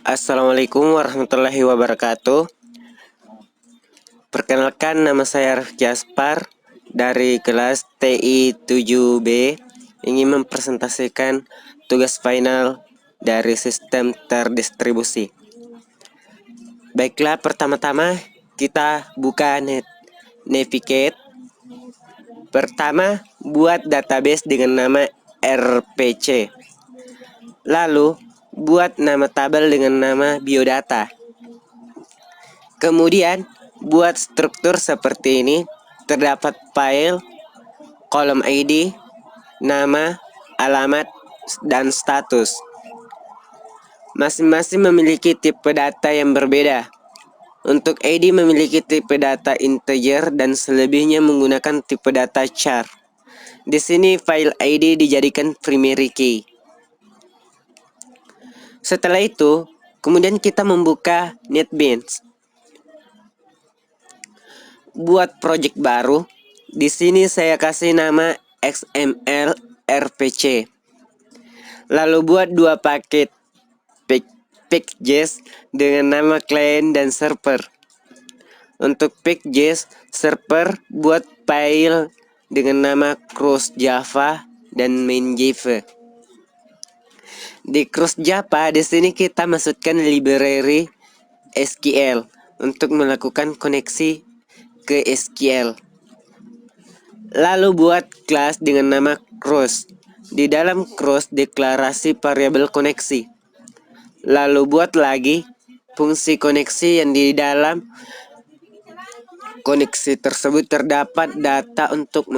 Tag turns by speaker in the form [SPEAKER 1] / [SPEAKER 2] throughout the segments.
[SPEAKER 1] Assalamualaikum warahmatullahi wabarakatuh. Perkenalkan, nama saya Rifki Aspar dari kelas TI 7B, ingin mempresentasikan tugas final dari sistem terdistribusi. Baiklah, pertama-tama kita buka Navigate. Pertama, buat database dengan nama RPC. Lalu, buat nama tabel dengan nama biodata. Kemudian, buat struktur seperti ini. Terdapat file, kolom ID, nama, alamat, dan status. Masing-masing memiliki tipe data yang berbeda. Untuk ID memiliki tipe data integer dan selebihnya menggunakan tipe data char. Di sini file ID dijadikan primary key. Setelah itu, kemudian kita membuka NetBeans. Buat project baru, di sini saya kasih nama XML RPC. Lalu buat dua paket packages dengan nama client dan server. Untuk packages server, buat file dengan nama cross Java dan main Java. Di cross Java di sini kita masukkan library SQL untuk melakukan koneksi ke SQL. Lalu buat kelas dengan nama cross. Di dalam cross deklarasi variabel koneksi. Lalu buat lagi fungsi koneksi yang di dalam koneksi tersebut terdapat data untuk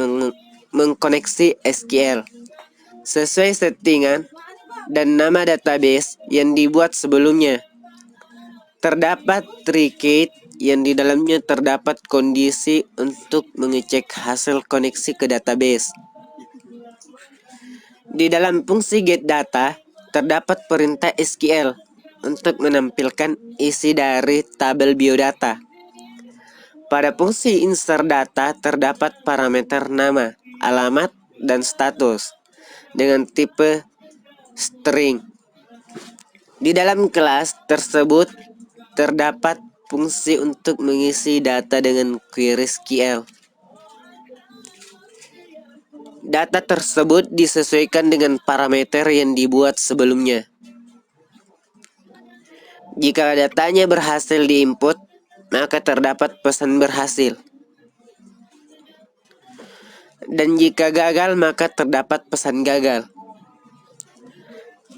[SPEAKER 1] mengkoneksi SQL sesuai settingan dan nama database yang dibuat sebelumnya. Terdapat tree yang di dalamnya terdapat kondisi untuk mengecek hasil koneksi ke database. Di dalam fungsi getData terdapat perintah SQL untuk menampilkan isi dari tabel biodata. Pada fungsi insert data terdapat parameter nama, alamat, dan status dengan tipe string. Di dalam kelas tersebut terdapat fungsi untuk mengisi data dengan query SQL. Data tersebut disesuaikan dengan parameter yang dibuat sebelumnya. Jika datanya berhasil diinput, maka terdapat pesan berhasil. Dan jika gagal, maka terdapat pesan gagal.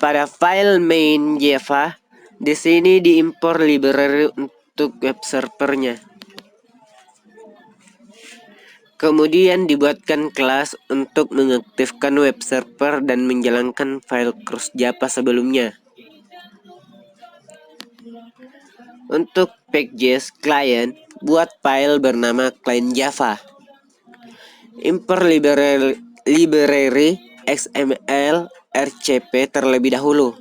[SPEAKER 1] Pada file main Java, di sini diimpor library untuk web servernya. Kemudian dibuatkan kelas untuk mengaktifkan web server dan menjalankan file cross Java sebelumnya. Untuk packages client, buat file bernama client Java. Import library XML RCP terlebih dahulu.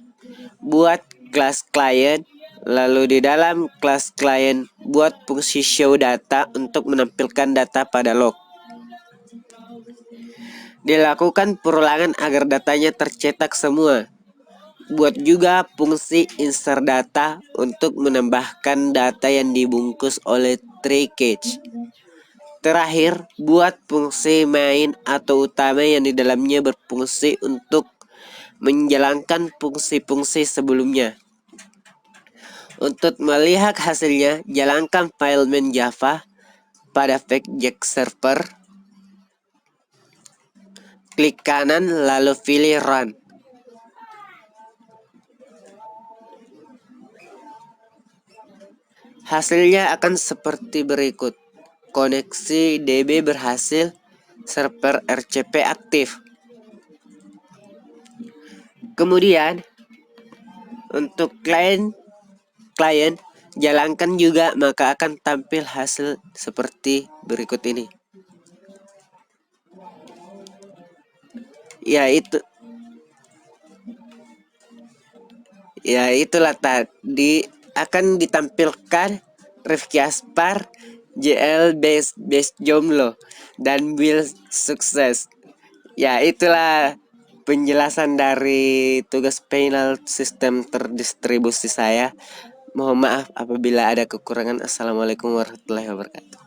[SPEAKER 1] Buat kelas client, lalu di dalam kelas client buat fungsi show data untuk menampilkan data pada log. Dilakukan perulangan agar datanya tercetak semua. Buat juga fungsi insert data untuk menambahkan data yang dibungkus oleh tree cache. Terakhir, buat fungsi main atau utama yang di dalamnya berfungsi untuk menjalankan fungsi-fungsi sebelumnya. Untuk melihat hasilnya, jalankan file main Java pada packages server. Klik kanan lalu pilih run. Hasilnya akan seperti berikut. Koneksi DB berhasil, server RCP aktif. Kemudian untuk client jalankan juga, maka akan tampil hasil seperti berikut ini. Itulah tadi akan ditampilkan Rifki Aspar JL base jomblo dan Bill sukses. Itulah penjelasan dari tugas panel sistem terdistribusi saya. Mohon maaf apabila ada kekurangan. Assalamualaikum warahmatullahi wabarakatuh.